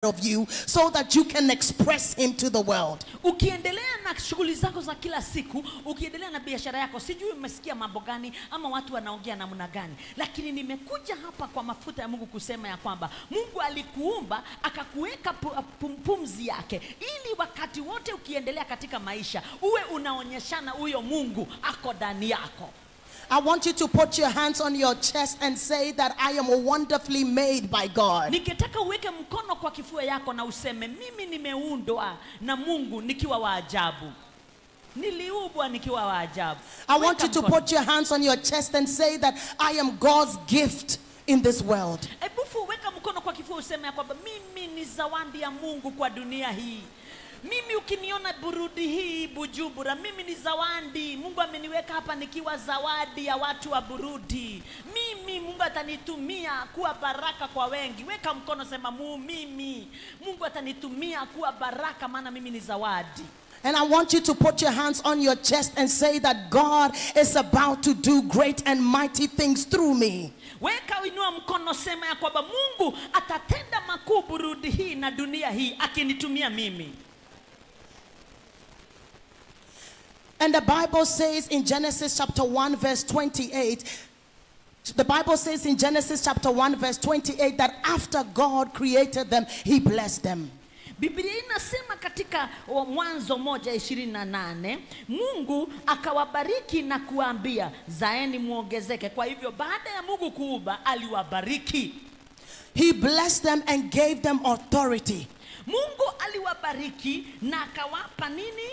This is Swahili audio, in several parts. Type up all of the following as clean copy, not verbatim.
of you so that you can express him to the world. Ukiendelea na shughuli zako za kila siku, ukiendelea na biashara yako, sijui umesikia mambo gani ama watu wanaongea namna gani, lakini nimekuja hapa kwa mafuta ya Mungu kusema ya kwamba Mungu alikuumba akakuweka pumzi yake ili wakati wote ukiendelea katika maisha uwe unaonyeshana huyo Mungu ako ndani yako. I want you to put your hands on your chest and say that I am wonderfully made by God. Nikitaka uweke mkono kwa kifua yako na useme mimi nimeundwa na Mungu nikiwa wa ajabu. Niliumbwa nikiwa wa ajabu. I want you to put your hands on your chest and say that I am God's gift in this world. Ebufu weka mkono kwa kifua useme ya kwamba mimi ni zawadi ya Mungu kwa dunia hii. Mimi ukiniona burudi hii Bujumbura, mimi ni zawadi. Mungu ameniweka hapa nikiwa zawadi ya watu wa burudi. Mimi Mungu atanitumia kuwa baraka kwa wengi. Weka mkono sema mimi. Mungu atanitumia kuwa baraka maana mimi ni zawadi. And I want you to put your hands on your chest and say that God is about to do great and mighty things through me. Weka inua mkono sema ya kwamba Mungu atatenda makuu burudi hii na dunia hii akinitumia mimi. And the Bible says in Genesis chapter 1 verse 28, the Bible says in Genesis chapter 1 verse 28 that after God created them, he blessed them. Biblia inasema katika Mwanzo 1:28 Mungu akawabariki na kuambia zaeni muongezeke. Kwa hivyo baada ya Mungu kuumba aliwabariki. He blessed them and gave them authority. Mungu aliwabariki na akawapa nini?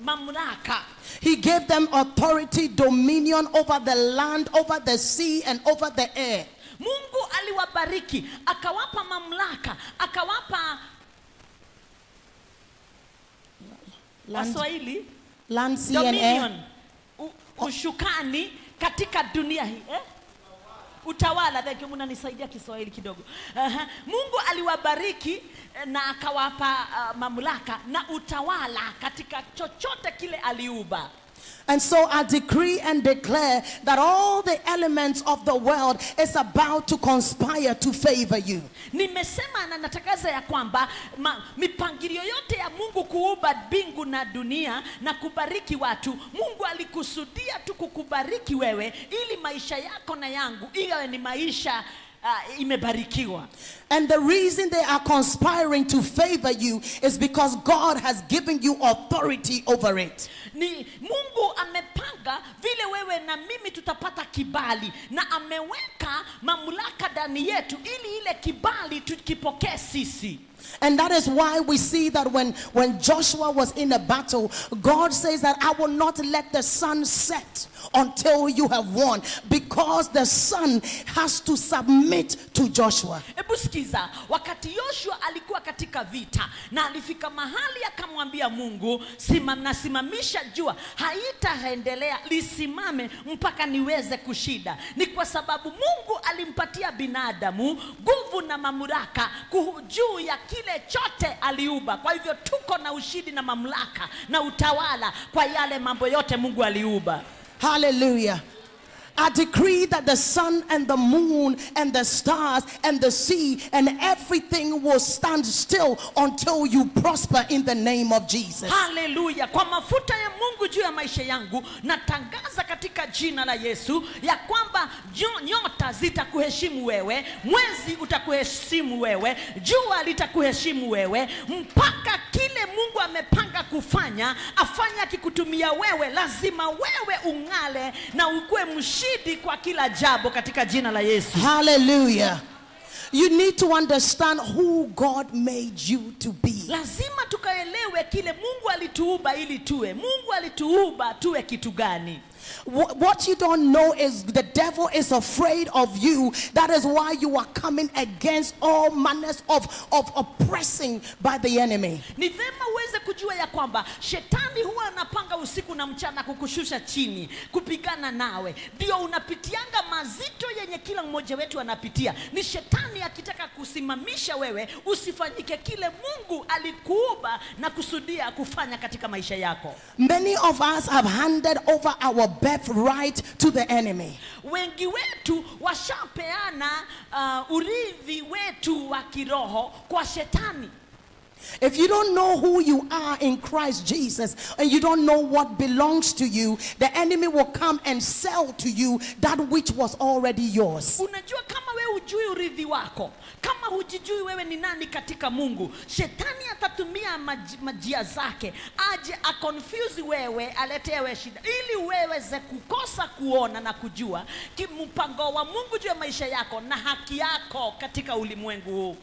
Mamlaka. He gave them authority, dominion over the land, over the sea and over the air. Mungu aliwabariki, akawapa mamlaka, akawapa land, sea and air. Ushukani katika dunia hii. Utawala, thank you, mnanisaidia Kiswahili kidogo. Mungu aliwabariki na akawapa mamlaka na utawala katika chochote kile aliumba. And so I decree and declare that all the elements of the world is about to conspire to favor you. Nimesema na natakaza ya kwamba mipangilio yote ya Mungu kuumba mbingu na dunia na kubariki watu, Mungu alikusudia tu kukubariki wewe ili maisha yako na yangu iwe ni maisha imebarikiwa. And the reason they are conspiring to favor you is because God has given you authority over it. Ni Mungu amepanga vile wewe na mimi tutapata kibali na ameweka mamlaka ndani yetu ili ile kibali tukipokee sisi. And that is why we see that when Joshua was in a battle, God says that I will not let the sun set until you have won, because the sun has to submit to Joshua. Ebu sikiza, wakati Joshua alikuwa katika vita na alifika mahali akamwambia Mungu, simamisha jua, haitaendelea lisimame mpaka niweze kushida. Ni kwa sababu Mungu alimpatia binadamu nguvu na mamlaka juu ya kile chote aliumba. Kwa hivyo tuko na ushindi na mamlaka na utawala kwa yale mambo yote Mungu aliumba. Hallelujah. I decree that the sun and the moon and the stars and the sea and everything will stand still until you prosper in the name of Jesus. Hallelujah. Kwa mafuta ya Mungu juu ya maisha yangu natangaza katika jina la Yesu ya kwamba nyota zitakuheshimu wewe, mwezi utakuheshimu wewe, jua litakuheshimu wewe, mpaka kile Mungu amepanga kufanya afanya akikutumia wewe, lazima wewe ung'ale na ukue mshindi kwa kila jambo katika jina la Yesu. Hallelujah. You need to understand who God made you to be. Lazima tukaelewe kile Mungu alituumba ili tuwe. Mungu alituumba tuwe kitu gani? What you don't know is the devil is afraid of you. That is why you are coming against all manners of oppressing by the enemy. Ni vema uweze kujua ya kwamba shetani huwa anapanga usiku na mchana kukushusha chini, kupigana nawe. Ndio unapitianga mazito yenye kila mmoja wetu anapitia. Ni shetani akitaka kusimamisha wewe usifanyike kile Mungu alikuumba na kusudia kufanya katika maisha yako. Many of us have handed over our birthright to the enemy. Wengi wetu washapeana urithi wetu wa kiroho kwa shetani. If you don't know who you are in Christ Jesus and you don't know what belongs to you, the enemy will come and sell to you that which was already yours. Unajua kama wewe hujui urithi wako, kama hujijui wewe ni nani katika Mungu, shetani atatumia majia zake aje aconfuse wewe, aletewe shida ili uweze kukosa kuona na kujua mpango wa Mungu juu ya maisha yako na haki yako katika ulimwengu huu.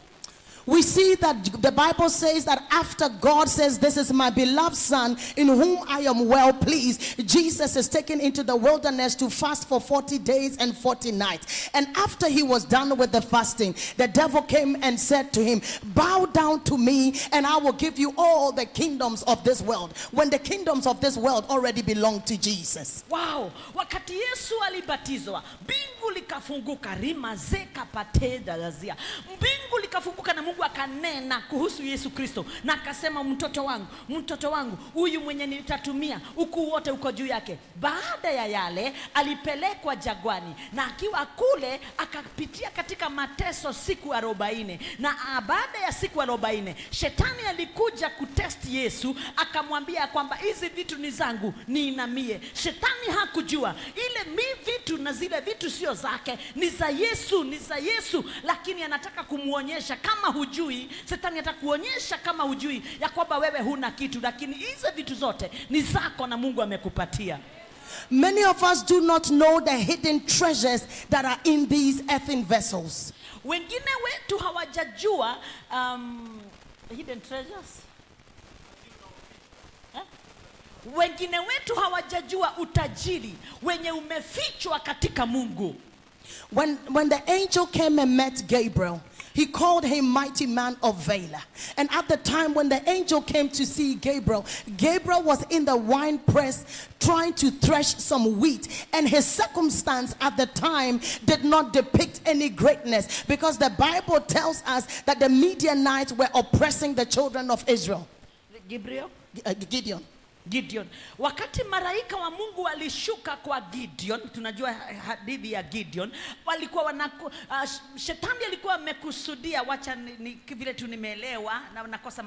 We see that the Bible says that after God says, "This is my beloved son in whom I am well pleased," Jesus is taken into the wilderness to fast for 40 days and 40 nights. And after he was done with the fasting, the devil came and said to him, "Bow down to me and I will give you all the kingdoms of this world," when the kingdoms of this world already belong to Jesus. Wow, wakati Yesu alibatizwa, mbingu likafunguka, rima zeka pateda lazia. Mbingu likafunguka na Mungu akanena kuhusu Yesu Kristo na akasema, mtoto wangu huyu mwenye nitatumia, ukuu wote uko juu yake. Baada ya yale alipelekwa jangwani na akiwa kule akapitia katika mateso siku 40, na baada ya siku 40 shetani alikuja kutest Yesu, akamwambia kwamba hizi vitu ni zangu, niinamie. Shetani hakujua ile vitu na zile vitu sio zake, ni za Yesu, lakini anataka kumuonyesha kama hujui. Shetani atakuonyesha kama hujui ya kwamba wewe huna kitu, lakini hizo vitu zote ni zako na Mungu amekupatia. Many of us do not know the hidden treasures that are in these earthen vessels. Wengine wetu hawajajua hidden treasures. Wengine wetu hawajajua utajiri wenye umefichwa katika Mungu. When the angel came and met Gabriel, he called him mighty man of valor. And at the time when the angel came to see Gabriel, Gabriel was in the wine press trying to thresh some wheat. And his circumstance at the time did not depict any greatness, because the Bible tells us that the Midianites were oppressing the children of Israel. Gideon. Wakati malaika wa Mungu alishuka kwa Gideon, tunajua hadithi ya Gideon, walikuwa shetani alikuwa amekusudia, wacha vile tu nimeelewa na nakosa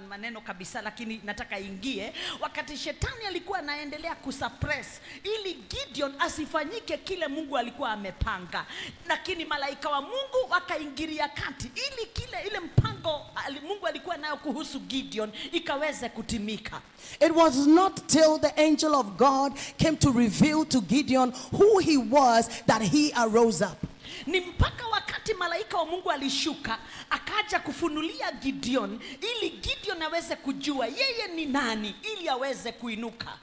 maneno kabisa, lakini nataka ingie. Wakati shetani alikuwa anaendelea kusuppress ili Gideon asifanyike kile Mungu alikuwa amepanga, lakini malaika wa Mungu wakaingilia kati ili ile mpango Mungu alikuwa nayo kuhusu Gideon ikaweze kutimika. It was not till the angel of God came to reveal to Gideon who he was that he arose up. Ni mpaka wakati malaika wa Mungu alishuka akaja kufunulia Gideon ili Gideon aweze kujua yeye ni nani ili aweze kuinuka.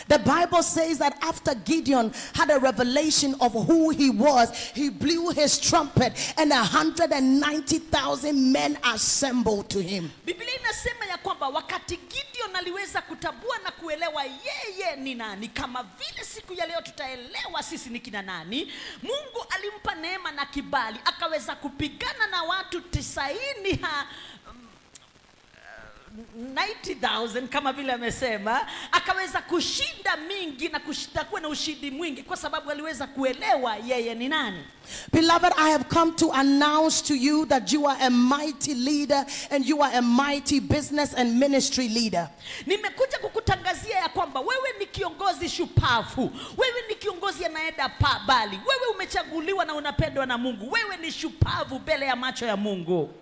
The Bible says that after Gideon had a revelation of who he was, he blew his trumpet and 190,000 men assembled to him. Biblia inasema ya kwamba wakati Gideon aliweza kutambua na kuelewa yeye ni nani, kama vile siku ya leo tutaelewa sisi ni kina nani, Mungu alimpa neema na kibali akaweza kupigana na watu 90,000 kama vile amesema, akaweza kushinda mingi na kuwa na ushindi mwingi kwa sababu aliweza kuelewa yeye ni nani. Beloved, I have come to announce to you that you are a mighty leader and you are a mighty business and ministry leader. Nimekuja kukutangazia ya kwamba wewe ni kiongozi shupavu, wewe ni kiongozi anaenda bali, wewe umechaguliwa na unapendwa na Mungu, wewe ni shupavu mbele ya macho ya Mungu.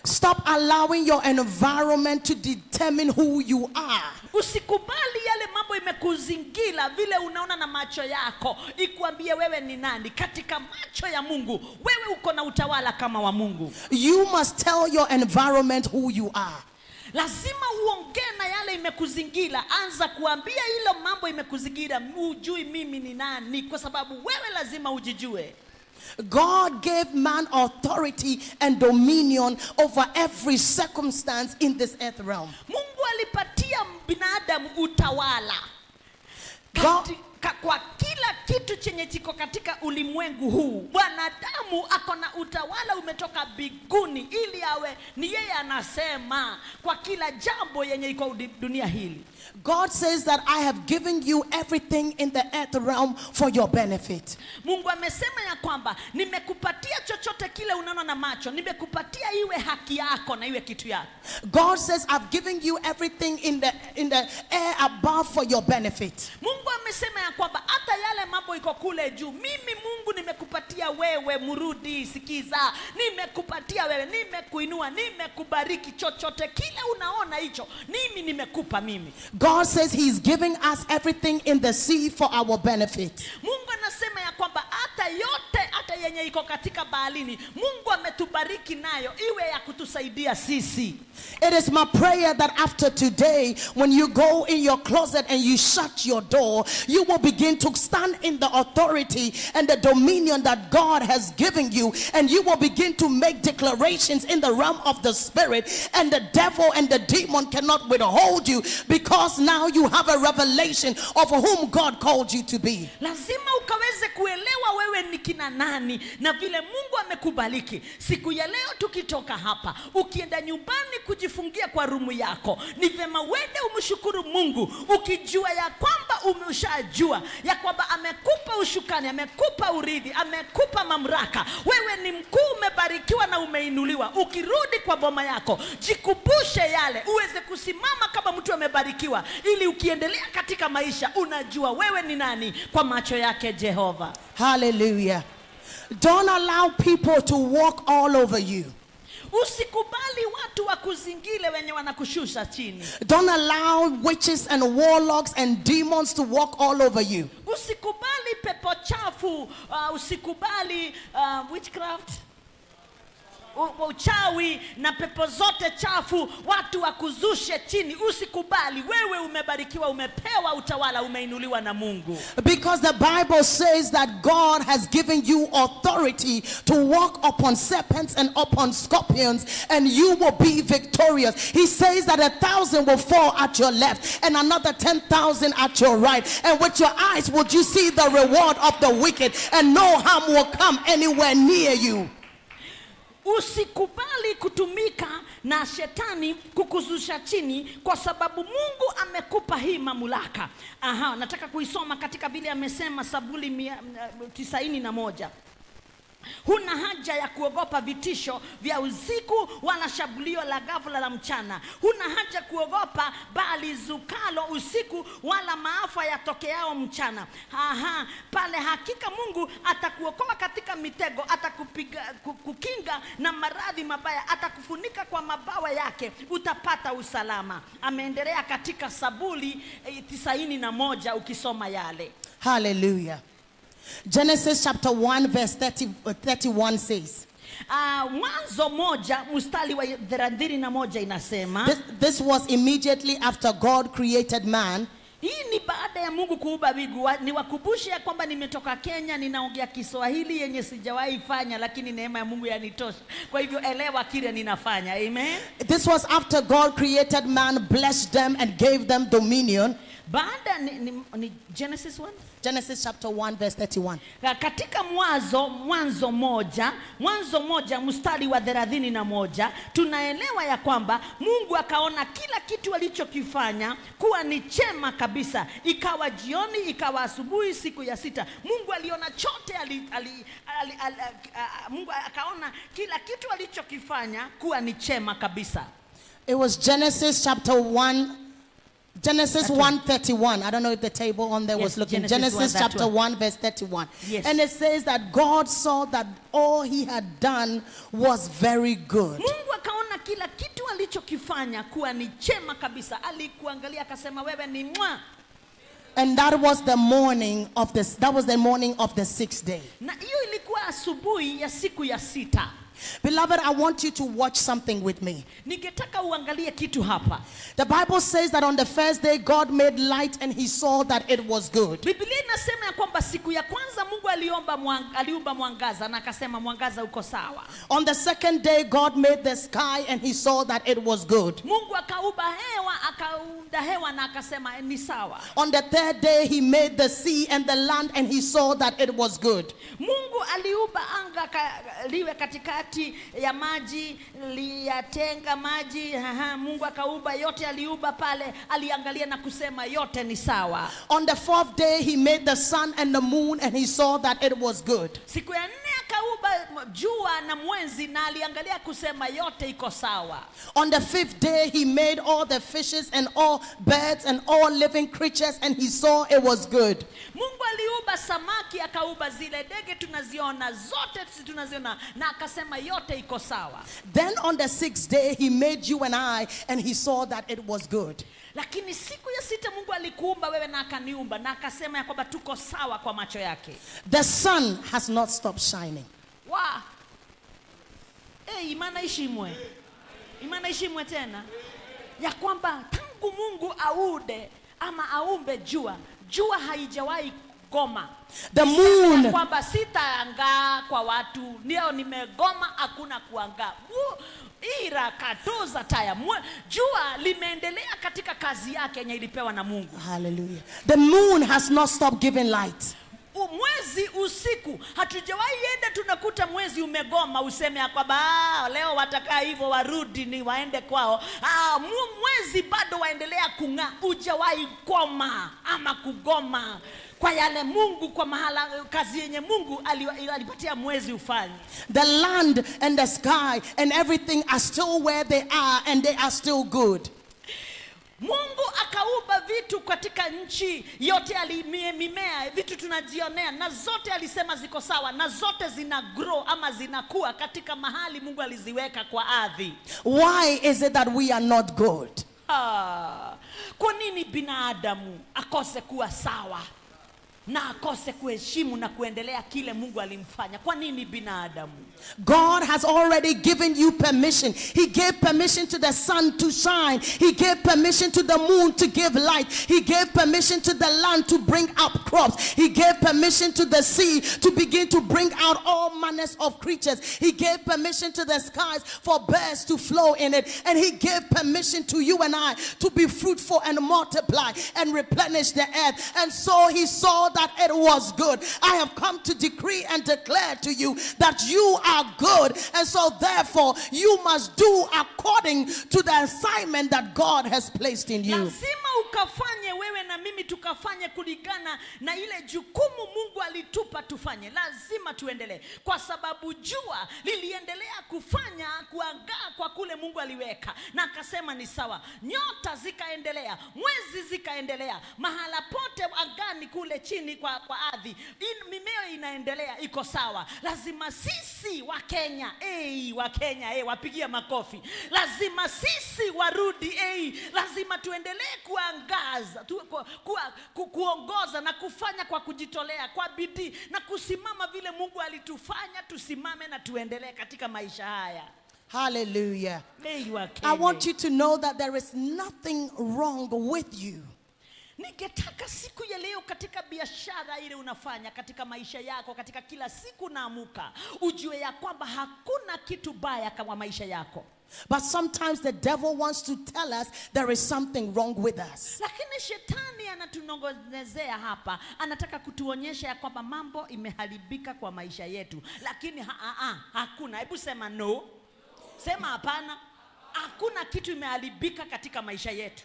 Stop allowing your environment to determine who you are. Usikubali yale mambo imekuzingira vile unaona na macho yako ikuambie wewe ni nani. Katika macho ya Mungu wewe uko na utawala kama wa Mungu. You must tell your environment who you are. Lazima uongee na yale imekuzingira. Anza kuambia hilo mambo imekuzingira, ujui mimi ni nani, kwa sababu wewe lazima ujijue. God gave man authority and dominion over every circumstance in this earth realm. Mungu alipatia binadamu utawala kwa kila kitu chenye chiko katika ulimwengu huu. Mwanadamu akona utawala umetoka biguni ili awe ni yeye anasema kwa kila jambo yenye iko dunia hili. God says that I have given you everything in the earth realm for your benefit. Mungu amesema ya kwamba nimekupatia chochote kile unaona na macho, nimekupatia iwe haki yako na iwe kitu yako. God says I've given you everything in the air above for your benefit. Mungu amesema ya kwamba hata yale mambo iko kule juu, mimi Mungu nimekupatia wewe. Murudi, sikiza, nimekupatia wewe, nimekuinua, nimekubariki, chochote kile unaona hicho mimi nimekupa mimi. God says he's giving us everything in the sea for our benefit. Mungu anasema ya kwamba hata yote, hata yenye iko katika baharini, Mungu ametubariki nayo iwe ya kutusaidia sisi. It is my prayer that after today, when you go in your closet and you shut your door, you will begin to stand in the authority and the dominion that God has given you, and you will begin to make declarations in the realm of the spirit, and the devil and the demon cannot withhold you, because now you have a revelation of whom God called you to be. Lazima ukaweze kuelewa wewe ni kina nani na vile Mungu amekubariki. Siku ya leo tukitoka hapa, ukienda nyumbani kujifungia kwa rumu yako, ni vema wende umshukuru Mungu ukijua ya kwamba umeshajua ya kwamba amekupa ushukani, amekupa urithi, amekupa mamlaka. Wewe ni mkuu, umebarikiwa na umeinuliwa. Ukirudi kwa boma yako, jikumbushe yale uweze kusimama kama mtu amebarikiwa, ili ukiendelea katika maisha unajua wewe ni nani kwa macho yake Jehova. Hallelujah. Don't allow people to walk all over you. Usikubali watu wakuzingile wenye wanakushusha chini. Don't allow witches and warlocks and demons to walk all over you. Usikubali pepo chafu, usikubali witchcraft, uchawi na pepo zote chafu watu wakuzushe chini. Usikubali. Wewe umebarikiwa, umepewa utawala, umeinuliwa na Mungu. Because the Bible says that God has given you authority to walk upon serpents and upon scorpions, and you will be victorious. He says that 1,000 will fall at your left and another 10,000 at your right, and with your eyes would you see the reward of the wicked, and no harm will come anywhere near you. Usikubali kutumika na shetani kukuzusha chini, kwa sababu Mungu amekupa hii mamlaka. Nataka kuisoma katika Biblia, amesema Zaburi 91. Huna haja ya kuogopa vitisho vya usiku, wala shambulio la ghafla la mchana. Huna haja kuogopa bali zukalo usiku, wala maafa yatokeao mchana. Pale hakika Mungu atakuokoa katika mitego, atakupiga kukinga na maradhi mabaya, atakufunika kwa mabawa yake, utapata usalama. Ameendelea katika Zaburi 91 ukisoma yale. Hallelujah. Genesis chapter 1 verse 31 says, Mwanzo 1 mstari wa 31 inasema, this was immediately after God created man. Hii ni baada ya Mungu kuumba mbingu. Niwakumbushe ya kwamba nimetoka Kenya, ninaongea Kiswahili yenye sijawahi fanya, lakini neema ya Mungu yanitosha. Kwa hivyo elewa kile ninafanya. Amen. This was after God created man, blessed them and gave them dominion. Baada ni Genesis 1? Genesis chapter 1 verse 31. Katika Mwanzo 1 mstari wa 31 tunaelewa ya kwamba Mungu akaona kila kitu alichokifanya kuwa ni chema kabisa. Ikawa jioni, ikawa asubuhi, siku ya 6. Mungu aliona chote, Mungu akaona kila kitu alichokifanya kuwa ni chema kabisa. It was Genesis chapter 1, Genesis 1:31. I don't know if the table on there was looking. Genesis chapter 1 verse 31. Yes. And it says that God saw that all he had done was very good. Mungu akaona kila kitu alichokifanya kuwa ni chema kabisa. Alikuangalia akasema wewe ni mwa. And that was the morning of the 6th day. Na hiyo ilikuwa asubuhi ya siku ya 6. Beloved, I want you to watch something with me. Ningetaka uangalie kitu hapa. The Bible says that on the first day God made light and he saw that it was good. Biblia inasema ya kwamba siku ya kwanza Mungu aliumba mwangaza na akasema mwangaza uko sawa. On the second day God made the sky and he saw that it was good. Mungu akaumba hewa na akasema ni sawa. On the third day he made the sea and the land and he saw that it was good. Mungu aliumba anga liwe katikati ya maji, liyatenga maji. Mungu akaumba yote, aliumba pale, aliangalia na kusema yote ni sawa. On the fourth day he made the sun and the moon and he saw that it was good. Siku ya nne akaumba jua na mwezi na aliangalia kusema yote iko sawa. On the fifth day he made all the fishes and all birds and all living creatures and he saw it was good. Mungu aliumba samaki, akaumba zile ndege tunaziona zote, tunaziona na akasema yote iko sawa. Then on the sixth day he made you and I and he saw that it was good. Lakini siku ya sita Mungu alikuumba wewe na akaniumba na akasema ya kwamba tuko sawa kwa macho yake. The sun has not stopped shining. Imana ishimwe tena ya kwamba tangu Mungu aumbe jua haijawahi goma. The moon, kwamba sitaangaa kwa watu, ndio nimegoma, hakuna kuangaa. Ira katoza taya. Jua limeendelea katika kazi yake yenye ilipewa na Mungu. Hallelujah. The moon has not stopped giving light. Mwezi usiku hatujawahi enda tunakuta mwezi umegoma useme ya kwamba leo watakaa hivyo warudi ni waende kwao. Mwezi bado waendelea kung'aa, hujawahi goma ama kugoma kwa yale Mungu, kwa mahala kazi yenye Mungu alipatia mwezi ufanye. The land and the sky and everything are still where they are and they are still good. Mungu akaumba vitu katika nchi yote, mimea, vitu tunajionea, na zote alisema ziko sawa, na zote zina grow ama zinakuwa katika mahali Mungu aliziweka kwa ardhi. Why is it that we are not good? Kwa nini binadamu akose kuwa sawa na akose kuheshimu na kuendelea kile Mungu alimfanya? Kwa nini binadamu? God has already given you permission. He gave permission to the sun to shine. He gave permission to the moon to give light. He gave permission to the land to bring up crops. He gave permission to the sea to begin to bring out all manners of creatures. He gave permission to the skies for birds to flow in it. And he gave permission to you and I to be fruitful and multiply and replenish the earth. And so he saw that it was good. I have come to decree and declare to you that you are good, and so therefore you must do according to the assignment that God has placed in you. Lazima ukafanye, wewe na mimi tukafanye kulingana na ile jukumu Mungu alitupa tufanye. Lazima tuendelee, kwa sababu jua liliendelea kuangaa kwa kule Mungu aliweka, na akasema ni sawa. Nyota zikaendelea, mwezi zikaendelea, mahala pote angani kule chini kwa ardhi mimea inaendelea, iko sawa. Lazima sisi wa Kenya wapigia makofi. Lazima sisi warudi lazima tuendelee kuangaza, kuongoza na kufanya kwa kujitolea, kwa bidii na kusimama vile Mungu alitufanya tusimame, na tuendelee katika maisha haya. Hallelujah. I want you to know that there is nothing wrong with you. Ningetaka siku ya leo katika biashara ile unafanya, katika maisha yako, katika kila siku naamuka, ujue ya kwamba hakuna kitu baya kama maisha yako. But sometimes the devil wants to tell us there is something wrong with us. Lakini shetani anatunongozea hapa, anataka kutuonyesha ya kwamba mambo imeharibika kwa maisha yetu. Lakini hakuna. Hebu sema no. Sema hapana. Hakuna kitu imeharibika katika maisha yetu.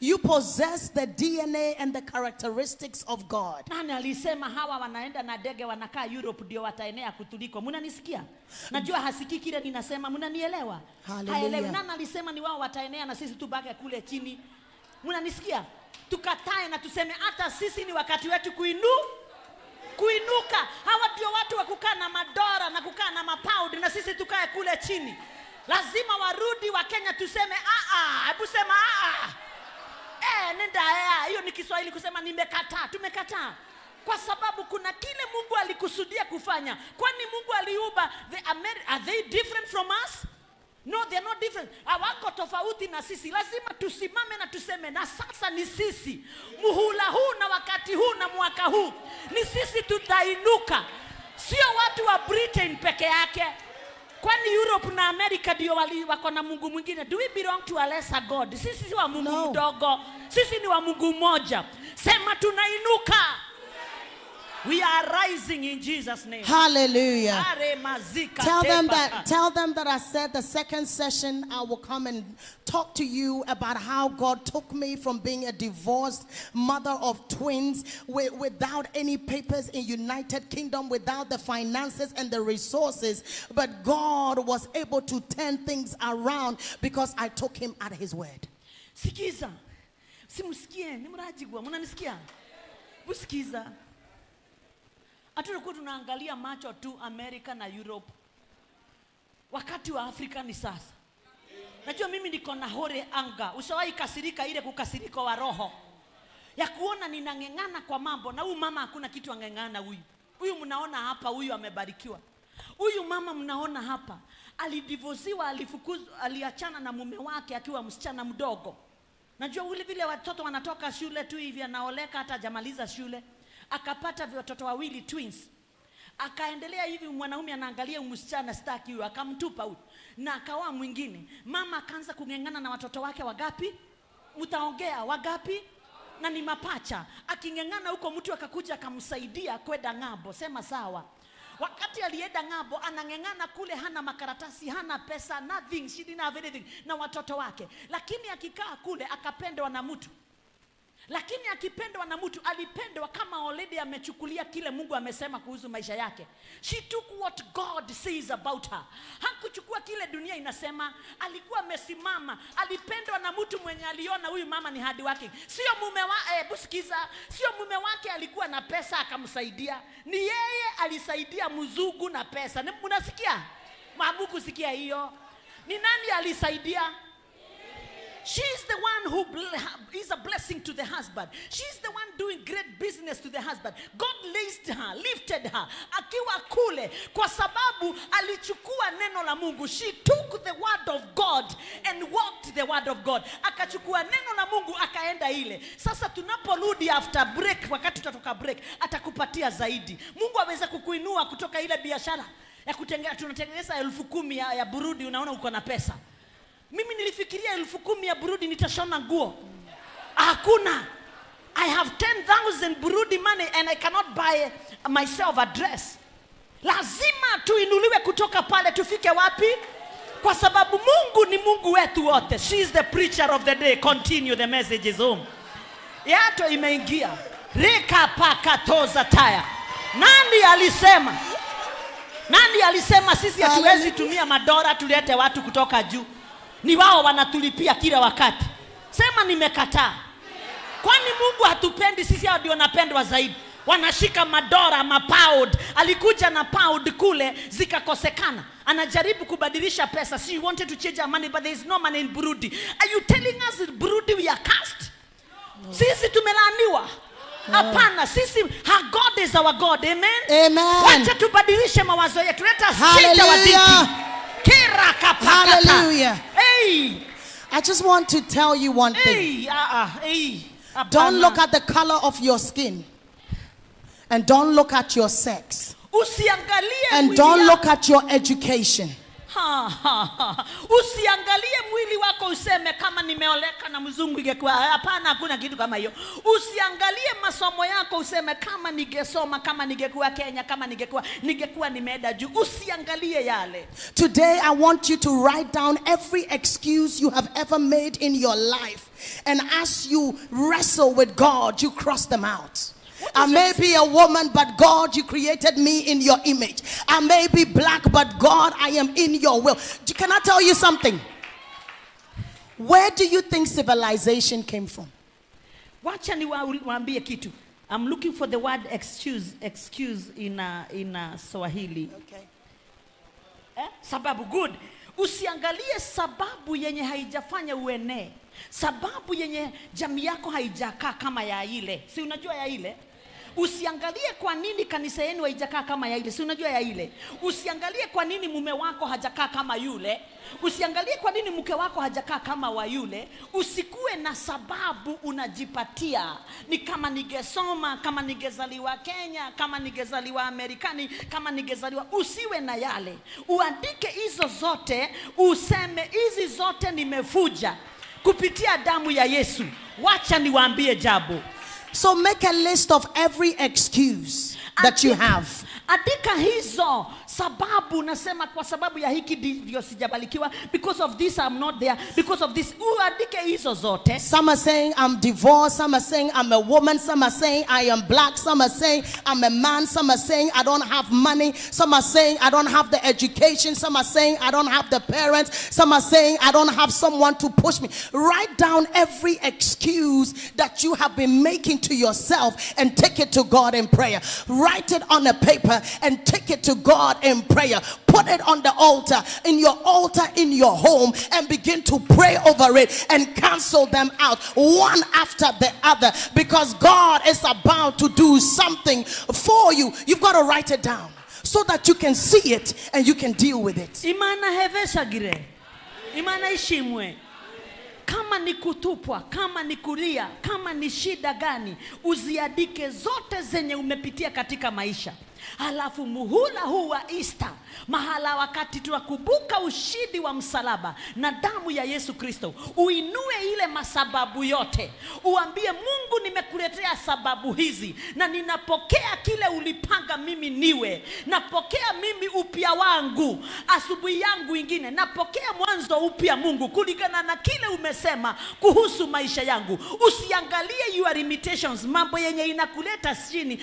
You possess the DNA and the characteristics of God. Nani alisema hawa wanaenda na ndege wanakaa Europe ndio wataenea kutuliko? Mnanisikia? Najua hasikii kile ninasema, mnanielewa? Haelewi. Nani alisema ni wao wataenea na sisi tubaki kule chini? Mnanisikia? Tukatae na tuseme hata sisi ni wakati wetu kuinuka. Hawa ndio watu wa kukaa na madora na kukaa na mapound, na sisi tukae kule chini. Lazima warudi wa Kenya tuseme hebu sema nenda hiyo ni Kiswahili kusema nimekataa. Tumekataa. Kwa sababu kuna kile Mungu alikusudia kufanya. Kwani Mungu aliumba are they different from us? No, they are not different. Hawako tofauti na sisi. Lazima tusimame na tuseme na sasa ni sisi. Muhula huu na wakati huu na mwaka huu ni sisi tutainuka. Sio watu wa Britain peke yake. Kwani Europe na America ndio wako na Mungu mwingine? Do we belong to a lesser God? Sisi si wa Mungu mdogo. Sisi ni wa Mungu mmoja. Sema tunainuka. We are rising in Jesus' name. Hallelujah. Tell them that I said the second session I will come and talk to you about how God took me from being a divorced mother of twins without any papers in United Kingdom, without the finances and the resources, but God was able to turn things around because I took him at his word. Sikiza. Simusikie, nimurajigwa, munanisikia? Busikiza. Hatunakuwa tunaangalia macho tu Amerika na Europe. Wakati wa Afrika ni sasa. Najua mimi niko na hore anga. Ushawahi kasirika ile kukasirika wa roho. Ya kuona ninangengana kwa mambo na huyu mama hakuna kitu angengana huyu. Huyu mnaona hapa huyu amebarikiwa. Huyu mama mnaona hapa alidivorciwa, alifukuzwa, aliachana na mume wake akiwa msichana mdogo. Najua vile watoto wanatoka shule tu hivi anaoleka hata hajamaliza shule. Akapata watoto wawili twins. Akaendelea hivi mwanaume anaangalia msichana staki huyo akamtupa huyo. Na akawa mwingine. Mama akaanza kungengana na watoto wake wagapi? Mtaongea wagapi? Na ni mapacha. Akingengana huko mtu akakuja akamsaidia kwenda ng'ambo. Sema sawa. Wakati alienda ng'ambo anangengana kule hana makaratasi, hana pesa, nothing, she didn't have anything na watoto wake. Lakini akikaa kule akapendwa na mtu. Lakini akipendwa na mtu alipendwa kama already amechukulia kile Mungu amesema kuhusu maisha yake. She took what God says about her. Hakuchukua kile dunia inasema. Alikuwa amesimama. Alipendwa na mtu mwenye aliona huyu mama ni hard working. Sio mume wake, busikiza. Sio mume wake alikuwa na pesa akamsaidia. Ni yeye alisaidia mzungu na pesa. Mnasikia? Mabuku sikia hiyo. Ni nani alisaidia? She's the one who is a blessing to the husband. She's the one doing great business to the husband. God lifted her. Akiwa kule kwa sababu alichukua neno la Mungu. She took the word of God and walked the word of God. Akachukua neno la Mungu akaenda ile. Sasa tunaporudi after break, wakati tutatoka break, atakupatia zaidi. Mungu aweza kukuinua kutoka ile biashara ya tunatengeneza 10,000 ya burudi, unaona uko na pesa. Mimi nilifikiria 10,000 ya burudi nitashona nguo. Hakuna. I have 10,000 burudi money and I cannot buy myself a dress. Lazima tuinuliwe kutoka pale tufike wapi? Kwa sababu Mungu ni Mungu wetu wote. She is the preacher of the day. Continue, the message is home. Yato imeingia. Reka pakatoza taya. Nani alisema sisi hatuwezi tumia madora tulete watu kutoka juu? Ni wao wanatulipia kila wakati. Sema nimekataa. Kwani Mungu hatupendi sisi, hao ndio wanapendwa zaidi. Wanashika madora, mapound. Alikuja na pound kule zikakosekana. Anajaribu kubadilisha pesa. She wanted to change her money but there is no money in Burundi. Are you telling us that Burundi we are cursed? No. Sisi tumelaaniwa. Hapana, sisi God is our God. Amen. Amen. Wacha tubadilishe mawazo yetu. Let us change our thinking. Hallelujah. Hey. I just want to tell you one thing. Don't look at the color of your skin. And don't look at your sex. And don't look at your education. Usiangalie mwili wako useme kama nimeoleka na mzungu ingekuwa. Hapana, hakuna kitu kama hiyo. Usiangalie masomo yako useme kama ningesoma, kama ningekuwa Kenya, kama ningekuwa nimeenda juu. Usiangalie yale. Today I want you to write down every excuse you have ever made in your life, and as you wrestle with God, you cross them out. I may be a woman, but God, you created me in your image. I may be black, but God, I am in your will. Can I tell you something? Where do you think civilization came from? Wacha niwaambie kitu. I'm looking for the word excuse in Swahili. Okay. Sababu, good. Usiangalie sababu yenye haijafanya uenee. Sababu yenye jamii yako haijakaa kama ya ile. Si unajua ya ile? Usiangalie kwa nini kanisa yenu haijakaa kama ya ile. Si unajua ya ile. Usiangalie kwa nini mume wako hajakaa kama yule. Usiangalie kwa nini mke wako hajakaa kama wa yule. Usikue na sababu unajipatia. Ni kama ningesoma, kama ningezaliwa Kenya, kama ningezaliwa Amerikani, kama ningezaliwa. Usiwe na yale. Uandike hizo zote, useme hizi zote nimefuja kupitia damu ya Yesu. Wacha niwaambie jambo. So make a list of every excuse that you have. Andika hizo sababu. Nasema kwa sababu ya hiki ndio sijabarikiwa, because of this I'm not there, because of this. Uandike hizo zote. Some are saying I'm divorced, some are saying I'm a woman, some are saying I am black, some are saying I'm a man, some are saying I don't have money, some are saying I don't have the education, some are saying I don't have the parents, some are saying I don't have someone to push me. Write down every excuse that you have been making to yourself and take it to God in prayer. Write it on a paper and take it to God in prayer. Put it on the altar, in your home, and begin to pray over it and cancel them out one after the other, because God is about to do something for you. You've got to write it down so that you can see it and you can deal with it. Imana heveshagire, imana ishimwe. Kama ni kutupwa, kama ni kulia, kama ni shida gani, uziandike zote zenye umepitia katika maisha. Halafu muhula huu wa Easter, mahala wakati tunakumbuka ushindi wa msalaba na damu ya Yesu Kristo, uinue ile masababu yote. Uambie Mungu, nimekuletea sababu hizi na ninapokea kile ulipanga mimi niwe. Napokea mimi upya wangu, asubuhi yangu ingine. Napokea mwanzo upya Mungu kulingana na kile umesema kuhusu maisha yangu. Usiangalie your limitations, mambo yenye inakuleta chini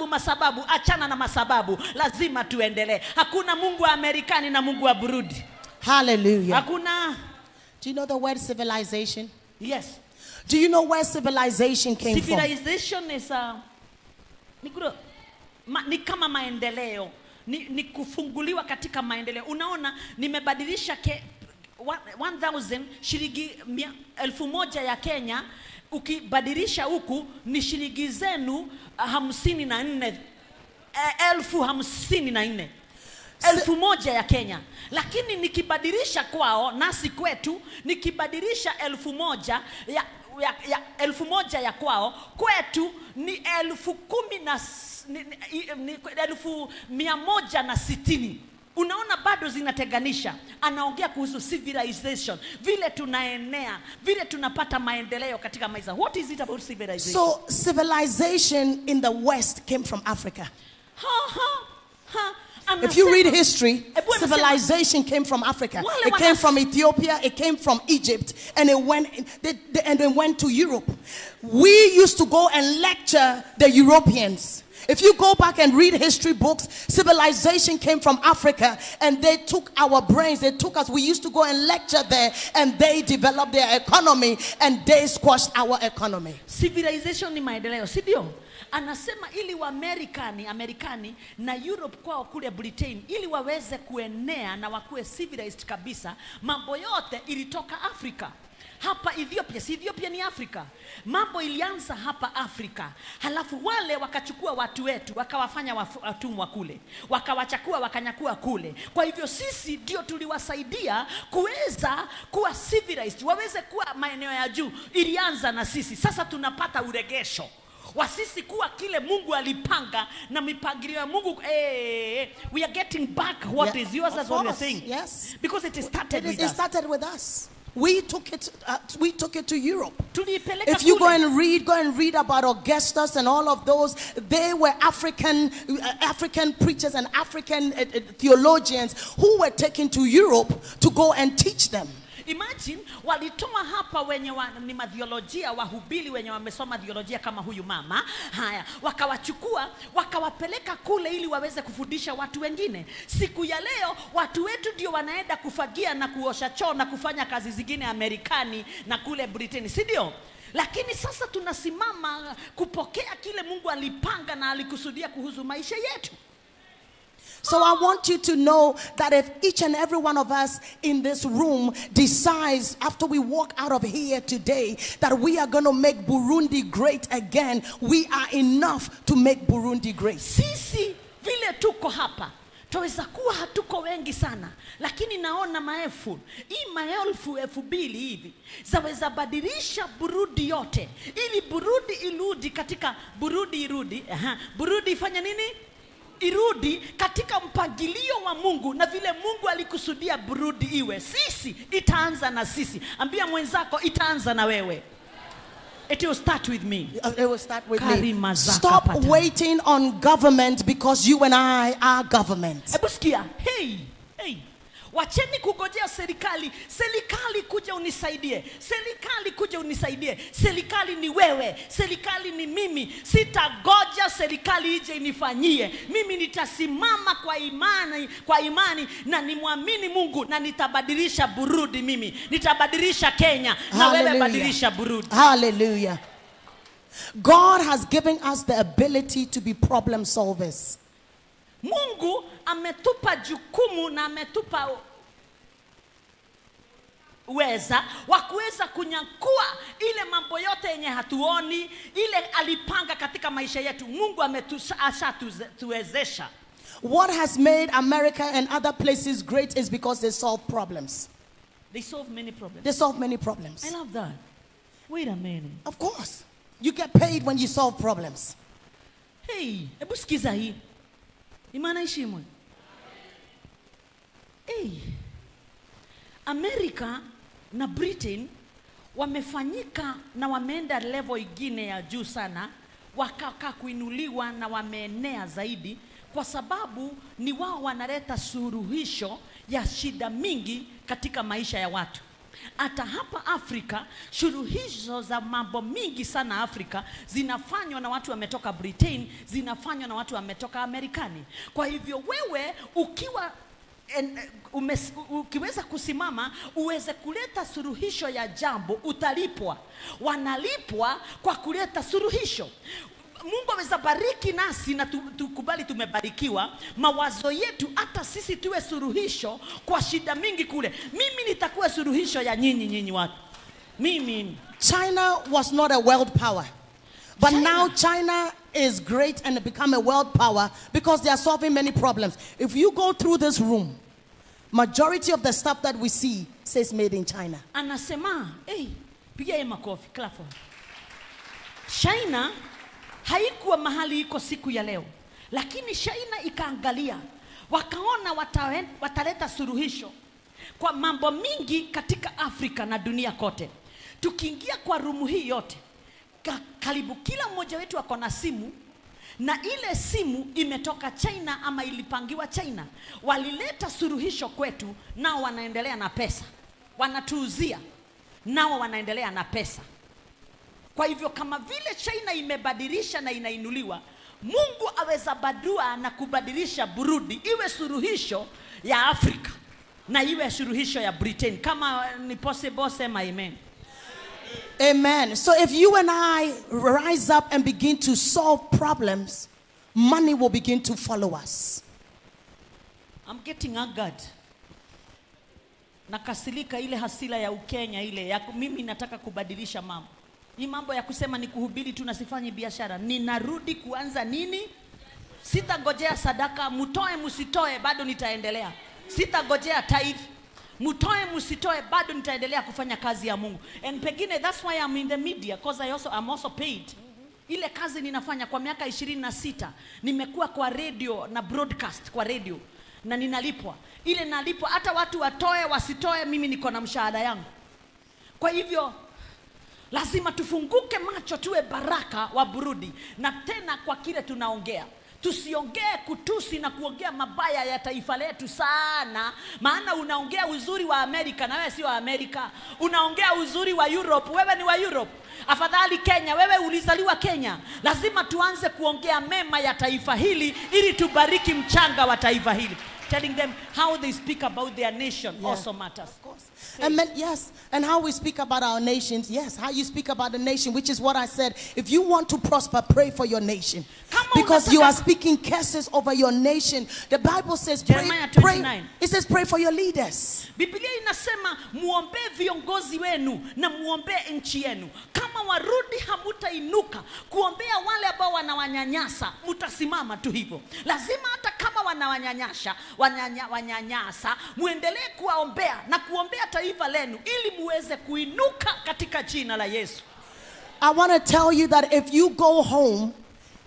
masababu, achana na masababu. Lazima tuendelee. Hakuna Mungu wa Amerikani na Mungu wa Burundi. Hallelujah. Hakuna. Do you know the word civilization? Yes. Do you know where civilization came from? Civilization is ni kama maendeleo. Ni kufunguliwa katika maendeleo. Unaona, nimebadilisha 1000 shilingi 1000 ya Kenya. Ukibadilisha huku ni shilingi zenu 54,000 54,000 1000 ya Kenya. Lakini nikibadilisha kwao, nasi kwetu, nikibadilisha 1000 ya 1000 ya kwao, kwetu ni 1160. Unaona bado zinateganisha. Anaongea kuhusu civilization, vile tunaenea, vile tunapata maendeleo katika maisha. What is it about civilization? So civilization in the West came from Africa. If you read history, civilization came from Africa. It came from Ethiopia, it came from Egypt, and it went to Europe. We used to go and lecture the Europeans. If you go back and read history books, civilization came from Africa, and they took our brains, they took us. We used to go and lecture there, and they developed their economy, and they squashed our economy. Civilization ni maendeleo, si ndio? Anasema ili wa Amerikani na Europe kwao kule Britain, ili waweze kuenea na wakuwe civilized kabisa, mambo yote ilitoka Afrika. Hapa Ethiopia, si Ethiopia ni Afrika. Mambo ilianza hapa Afrika. Halafu wale wakachukua watu wetu, wakawafanya watumwa kule. Wakawachakua, wakanyakua kule. Kwa hivyo sisi ndio tuliwasaidia kuweza kuwa civilized, waweze kuwa maeneo ya juu. Ilianza na sisi. Sasa tunapata uregesho wa sisi kuwa kile Mungu alipanga na mipangilio ya Mungu. We are getting back what is yours, as what we are saying. Yes. Because it started with us. It started with us. We took it to Europe. If you go and read about Augustus and all of those, they were African preachers and African theologians who were taken to Europe to go and teach them. Imagine walituma hapa wenye ni mathiolojia, wahubiri wenye wamesoma theolojia kama huyu mama. Haya, wakawachukua, wakawapeleka kule ili waweze kufundisha watu wengine. Siku ya leo watu wetu ndio wanaenda kufagia na kuosha choo na kufanya kazi zingine Amerikani na kule Britain, si ndio? Lakini sasa tunasimama kupokea kile Mungu alipanga na alikusudia kuhusu maisha yetu. So I want you to know that if each and every one of us in this room decides after we walk out of here today that we are going to make Burundi great again, we are enough to make Burundi great. Sisi vile tuko hapa Tuweza kuwa hatuko wengi sana, lakini naona maelfu, hii maelfu 2000 hivi zaweza badilisha Burundi yote, ili Burundi irudi katika Burundi ifanye nini? Irudi katika mpangilio wa Mungu na vile Mungu alikusudia Burundi iwe. Sisi itaanza na sisi. Ambia mwenzako itaanza na wewe. It will start with me. It will start with me. Stop waiting on government because you and I are government. Ebusikia, hey. Wacheni kugojea serikali kuja unisaidie. Serikali kuja unisaidie. Serikali ni wewe. Serikali ni mimi. Sitagoja serikali ije inifanyie. Mimi nitasimama kwa imani na nimwamini Mungu na nitabadilisha Burundi mimi. Nitabadilisha Kenya na wewe badilisha Burundi. Hallelujah. God has given us the ability to be problem solvers. Mungu ametupa jukumu na ametupa uweza wa kuweza kunyakua ile mambo yote yenye hatuoni, ile alipanga katika maisha yetu. Mungu ametuwezesha. What has made America and other places great is because they solve problems. They solve many problems. They solve many problems. I love that. Wait a minute. Of course. You get paid when you solve problems. Hey, ebu sikiza hii. Imana ishimwe. Hey. America na Britain wamefanyika na wameenda level ingine ya juu sana, wakaka kuinuliwa na wameenea zaidi kwa sababu ni wao wanaleta suluhisho ya shida mingi katika maisha ya watu. Hata hapa Afrika, suluhisho za mambo mingi sana Afrika zinafanywa na watu wametoka Britain, zinafanywa na watu wametoka Amerikani. Kwa hivyo wewe ukiweza kusimama uweze kuleta suluhisho ya jambo, utalipwa. Wanalipwa kwa kuleta suluhisho. Mungu aweza bariki nasi na tukubali tumebarikiwa. Mawazo yetu hata sisi tuwe suluhisho kwa shida mingi kule. Mimi nitakuwa suluhisho ya nyinyi watu. Mimi. China was not a world power. But now China is great and become a world power because they are solving many problems. If you go through this room, majority of the stuff that we see says made in China. Anasema, piga makofi, clap for her. China haikuwa mahali iko siku ya leo, lakini China ikaangalia, wakaona wataleta suluhisho kwa mambo mingi katika Afrika na dunia kote. Tukiingia kwa rumu hii yote, karibu kila mmoja wetu ako na simu, na ile simu imetoka China ama ilipangiwa China. Walileta suluhisho kwetu, nao wanaendelea na pesa. Wanatuuzia, nao wanaendelea na pesa. Kwa hivyo kama vile China imebadilisha na inainuliwa, Mungu aweza badua na kubadilisha Burundi iwe suluhisho ya Afrika na iwe suluhisho ya Britain. Kama ni possible, sema amen. Amen. So if you and I rise up and begin to solve problems, money will begin to follow us. I'm getting angered. Nakasilika ile hasila ya Ukenya ile ya mimi nataka kubadilisha mambo. Hii mambo ya kusema ni kuhubiri tu na sifanyi biashara. Ninarudi kuanza nini? Sitangojea sadaka, mutoe musitoe bado nitaendelea. Sitangojea tithe, mutoe musitoe bado nitaendelea kufanya kazi ya Mungu. And pengine that's why I'm in the media, because I'm also paid. Ile kazi ninafanya kwa miaka 26, nimekuwa kwa radio na broadcast kwa radio na ninalipwa. Ile nalipwa hata watu watoe wasitoe, mimi niko na mshahara yangu. Kwa hivyo lazima tufunguke macho, tuwe baraka wa Burundi. Na tena kwa kile tunaongea, tusiongee kutusi na kuongea mabaya ya taifa letu sana. Maana unaongea uzuri wa Amerika na wewe si wa Amerika. Unaongea uzuri wa Europe, wewe ni wa Europe. Afadhali Kenya, wewe ulizaliwa Kenya. Lazima tuanze kuongea mema ya taifa hili ili tubariki mchanga wa taifa hili. telling them how they speak about their nation also matters. Of course. Yes, and how we speak about our nations. Yes, how you speak about the nation, which is what I said. If you want to prosper, pray for your nation. Because you are speaking curses over your nation. The Bible says pray. It says pray for your leaders. Biblia inasema muombe viongozi wenu na muombe nchi yenu. Kama warudi hamutainuka kuombea wale ambao wanawanyanyasa, mutasimama tu hivyo. Lazima hata kama wanyanyasa, muendelee kuwaombea na kuombea taifa lenu ili muweze kuinuka katika jina la Yesu. I want to tell you that if you go home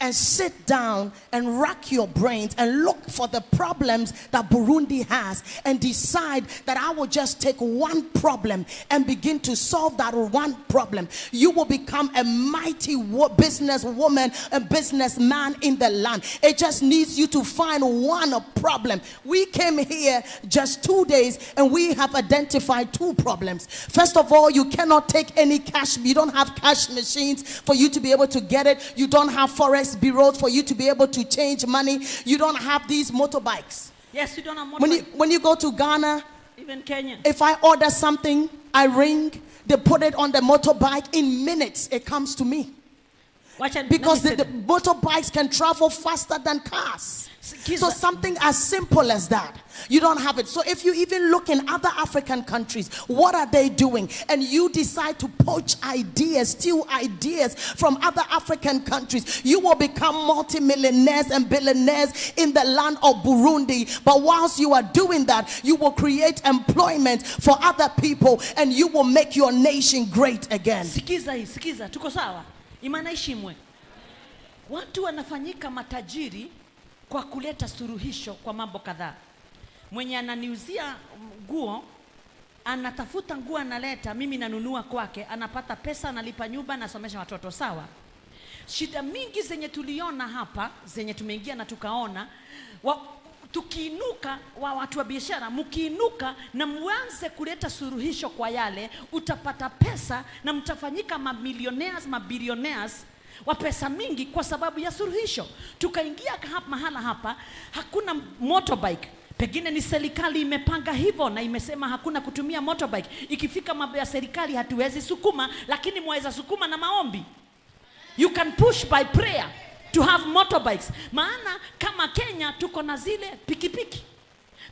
and sit down and rack your brains and look for the problems that Burundi has and decide that I will just take one problem and begin to solve that one problem, you will become a mighty businesswoman, a businessman in the land. It just needs you to find one problem. We came here just 2 days and we have identified 2 problems. First of all, you cannot take any cash. You don't have cash machines for you to be able to get it. You don't have forex bureaus for you to be able to change money. You don't have these motorbikes. Yes, you don't have motorbikes. When you go to Ghana, even Kenya, if I order something, I ring, they put it on the motorbike, in minutes it comes to me. Because the motorbikes can travel faster than cars. So something as simple as that, you don't have it. So if you even look in other African countries, what are they doing? And you decide to poach ideas, steal ideas from other African countries, you will become multimillionaires and billionaires in the land of Burundi. But whilst you are doing that, you will create employment for other people and you will make your nation great again. Sikiza, tuko sawa? Imana ishimwe. Watu wanafanyika matajiri kwa kuleta suluhisho kwa mambo kadhaa. Mwenye ananiuzia nguo, anatafuta nguo analeta, mimi nanunua kwake, anapata pesa, analipa nyumba, nasomesha watoto, sawa? Shida mingi zenye tuliona hapa, zenye tumeingia na tukaona, tukiinuka watu wa biashara, mkiinuka na muanze kuleta suluhisho kwa yale, utapata pesa na mtafanyika mabilionaires wa pesa mingi kwa sababu ya suluhisho. Tukaingia mahala hapa, hakuna motorbike. Pengine ni serikali imepanga hivyo na imesema hakuna kutumia motorbike. Ikifika mambo ya serikali hatuwezi sukuma, lakini mwaweza sukuma na maombi. You can push by prayer to have motorbikes. Maana kama Kenya tuko na zile pikipiki.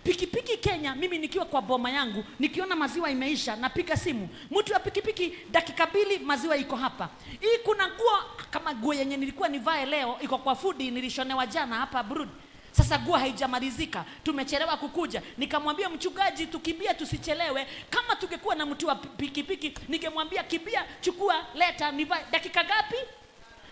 Pikipiki Kenya, mimi nikiwa kwa boma yangu, nikiona maziwa imeisha, napiga simu. Mtu wa pikipiki, dakika 2 maziwa iko hapa. Hii kuna nguo, kama nguo yenye nilikuwa nivae leo, iko kwa foodi, nilishonewa jana hapa Burundi. Sasa nguo haijamalizika, tumechelewa kukuja. Nikamwambia mchungaji tukimbia tusichelewe. Kama tungekuwa na mtu wa pikipiki, ningemwambia kimbia, chukua, leta, nivae. Dakika ngapi?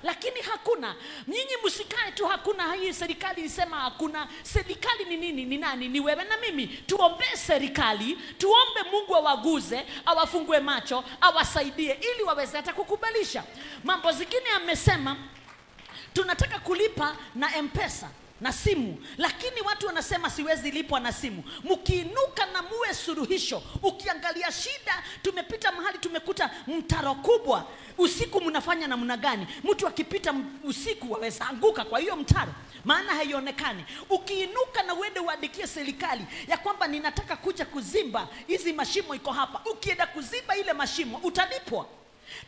Lakini hakuna. Nyinyi msikae tu hakuna. Hii serikali isema hakuna. Serikali ni nini? Ni nani? Ni wewe na mimi. Tuombe serikali, tuombe Mungu awaguze, awafungue macho, awasaidie ili waweze hata kukubalisha. Mambo zingine amesema tunataka kulipa na M-Pesa na simu, lakini watu wanasema siwezi lipwa na simu. Mkiinuka na muwe suluhisho. Ukiangalia shida, tumepita mahali tumekuta mtaro kubwa. Usiku mnafanya namna gani? Mtu akipita usiku waweza anguka kwa hiyo mtaro, maana haionekani. Ukiinuka na uende uandikie serikali ya kwamba ninataka kuja kuzimba hizi mashimo iko hapa, ukienda kuzimba ile mashimo utalipwa.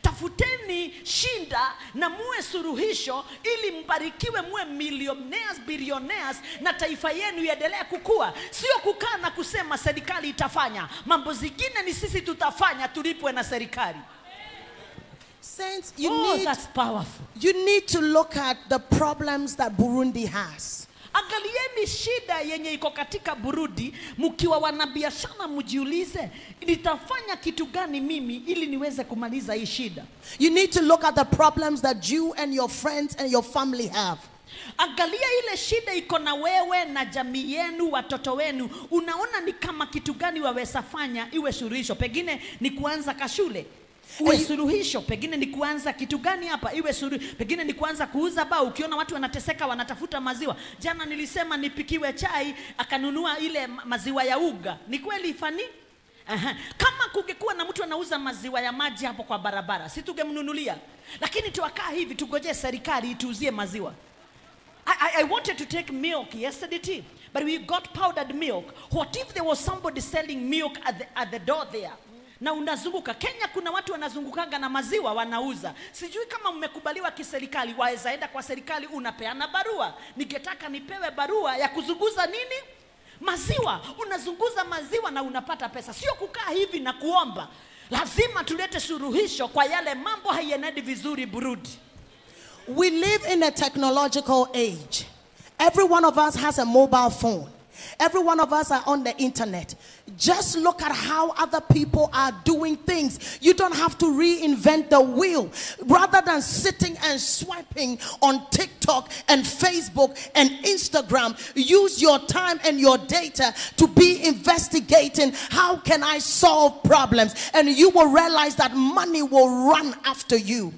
Tafuteni shinda na muwe suluhisho ili mbarikiwe, muwe millionaires, billionaires na taifa yenu iendelee kukua. Sio kukaa na kusema serikali itafanya. Mambo zingine ni sisi tutafanya, tulipwe na serikali. Saints, that's powerful. You need to look at the problems that Burundi has. Angalieni shida yenye iko katika Burundi. Mkiwa wanabiashara mjiulize, nitafanya kitu gani mimi ili niweze kumaliza hii shida? You need to look at the problems that you and your friends and your family have. Angalia ile shida iko na wewe na jamii yenu, watoto wenu. Unaona ni kama kitu gani waweza fanya iwe suluhisho? Pengine ni kuanza kashule, iwe suluhisho. Pengine ni kuanza kitu gani hapa, iwe suluhisho. Pengine ni kuanza kuuza bao. Ukiona watu wanateseka, wanatafuta maziwa. Jana nilisema nipikiwe chai, akanunua ile maziwa ya uga. Ni kweli fani? Kama kungekuwa na mtu anauza maziwa ya maji hapo kwa barabara, si tungemnunulia. Lakini tuakaa hivi tugoje serikali ituuzie maziwa. I wanted to take milk yesterday tea. but we got powdered milk. What if there was somebody selling milk at the door there? Na unazunguka. Kenya kuna watu wanazungukanga na maziwa wanauza. Sijui kama mmekubaliwa kiserikali, waeza enda kwa serikali unapeana barua. Ningetaka nipewe barua ya kuzunguza nini? Maziwa. Unazunguza maziwa na unapata pesa. Sio kukaa hivi na kuomba. Lazima tulete suluhisho kwa yale mambo haienendi vizuri Burundi. We live in a technological age. Every one of us has a mobile phone. Every one of us are on the internet. Just look at how other people are doing things. You don't have to reinvent the wheel. Rather than sitting and swiping on TikTok and Facebook and Instagram, use your time and your data to be investigating how can I solve problems. And you will realize that money will run after you.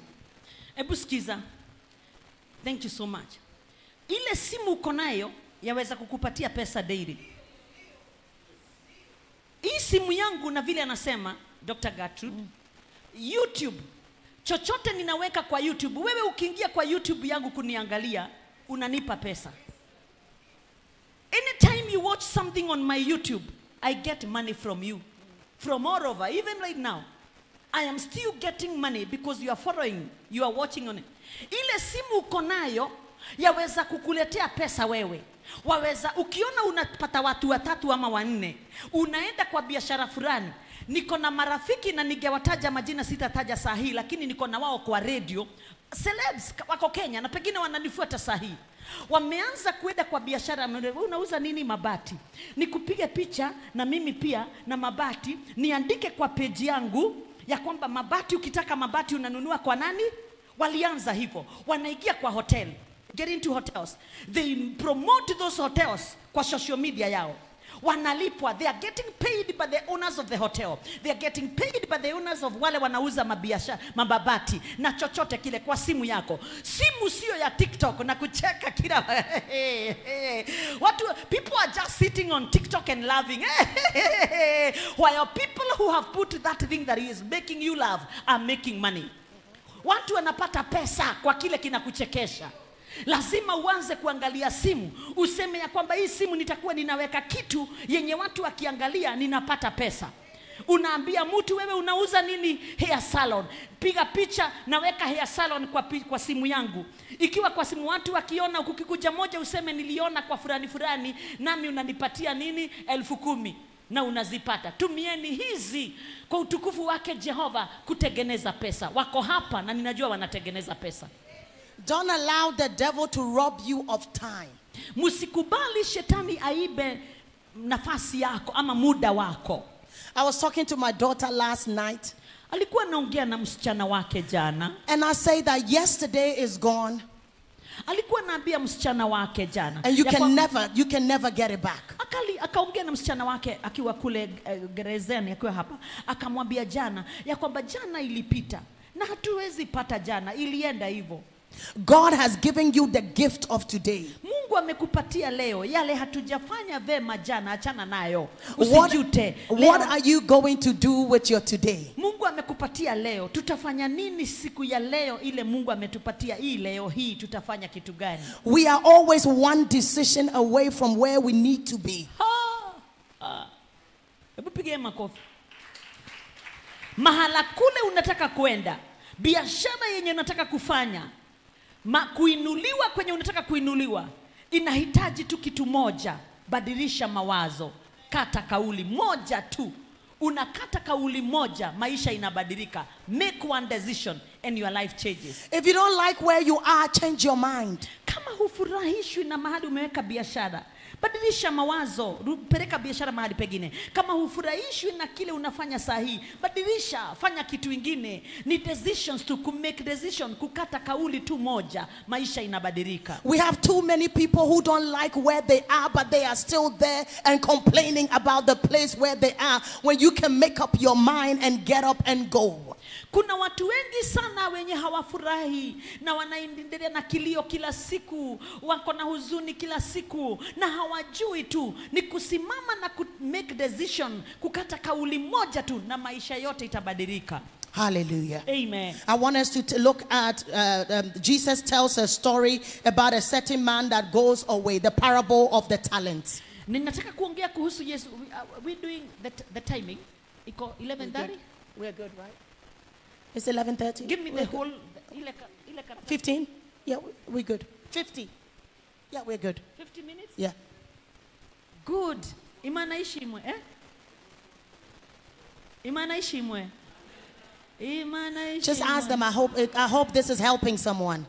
Ebu sikiza. Thank you so much. Ile simu uko nayo yaweza kukupatia pesa daily. Hii simu yangu na vile anasema Dr. Gertrude, YouTube, chochote ninaweka kwa YouTube. Wewe ukiingia kwa YouTube yangu kuniangalia, unanipa pesa. Anytime you watch something on my YouTube, I get money from you. From all over, even right now. I am still getting money because you are following, you are watching on it. Ile simu uko nayo yaweza kukuletea pesa wewe. Waweza ukiona unapata watu 3 ama 4, unaenda kwa biashara fulani. Niko na marafiki na ningewataja majina sitataja sahihi, lakini niko na wao kwa radio. Celebs wako Kenya na pengine wananifuata sahihi. Wameanza kuenda kwa biashara, unauza nini? Mabati. Nikupige picha na mimi pia na mabati, niandike kwa page yangu ya kwamba mabati, ukitaka mabati unanunua kwa nani? Walianza hivyo. Wanaingia kwa hotel. Get into hotels. They promote those hotels kwa social media yao. Wanalipwa. They are getting paid by the owners of the hotel. They are getting paid by the owners of wale wanauza mabiashara, mababati na chochote kile kwa simu yako. Simu sio ya TikTok na kucheka kila watu. People are just sitting on TikTok and laughing. While people who have put that thing that is making you laugh are making money. Watu wanapata pesa kwa kile kinakuchekesha. Lazima uanze kuangalia simu. Useme ya kwamba hii simu nitakuwa ninaweka kitu yenye watu wakiangalia ninapata pesa. Unaambia mtu wewe unauza nini? Hair salon. Piga picha naweka hair salon kwa simu yangu. Ikiwa kwa simu watu wakiona ukikuja moja useme niliona kwa fulani nami unanipatia nini? 10,000 na unazipata. Tumieni hizi kwa utukufu wake Jehova kutengeneza pesa. Wako hapa na ninajua wanatengeneza pesa. Don't allow the devil to rob you of time. Musikubali shetani aibe nafasi yako ama muda wako. I was talking to my daughter last night. Alikuwa naongea na msichana wake jana. And I say that yesterday is gone. Alikuwa naambia msichana wake jana. And you can never get it back. Akaongea na msichana wake akiwa kule gerezani akiwa hapa. Akamwambia jana ya kwamba jana ilipita na hatuwezi pata jana, ilienda hivyo. God has given you the gift of today. Mungu amekupatia leo yale hatujafanya vema jana, achana nayo. Usijute. What are you going to do with your today? Mungu amekupatia leo. Tutafanya nini siku ya leo ile Mungu ametupatia hii leo hii? Tutafanya kitu gani? We are always one decision away from where we need to be. Hebu pigie makofi. Mahala kule unataka kwenda, biashara yenye unataka kufanya, kuinuliwa kwenye unataka kuinuliwa, inahitaji tu kitu moja. Badilisha mawazo. Kata kauli moja tu. Unakata kauli moja, maisha inabadilika. Make one decision and your life changes. If you don't like where you are, change your mind. Kama hufurahishwi na mahali umeweka biashara, badilisha mawazo, peleka biashara mahali pengine. Kama hufurahishwi na kile unafanya sahihi, badilisha, fanya kitu kingine. Ni decisions to make decision, kukata kauli tu moja, maisha inabadilika. We have too many people who don't like where they are, but they are still there and complaining about the place where they are, when you can make up your mind and get up and go. Kuna watu wengi sana wenye hawafurahi na wanaendelea na kilio kila siku, wako na huzuni kila siku na hawajui tu ni kusimama na make decision, kukata kauli moja tu na maisha yote itabadilika. Hallelujah. Amen. I want us to look at, Jesus tells a story about a certain man that goes away, the parable of the talents. Ninataka kuongea kuhusu Yesu. We're doing the timing. Iko 11:30? We're good, right? It's 11:30. Give me the whole 15? Yeah, we're good. 50. Yeah, we're good. 50 minutes? Yeah. Good. Imana ishimwe, eh? Imana ishimwe. Imana ishimwe. Just ask them. I hope this is helping someone.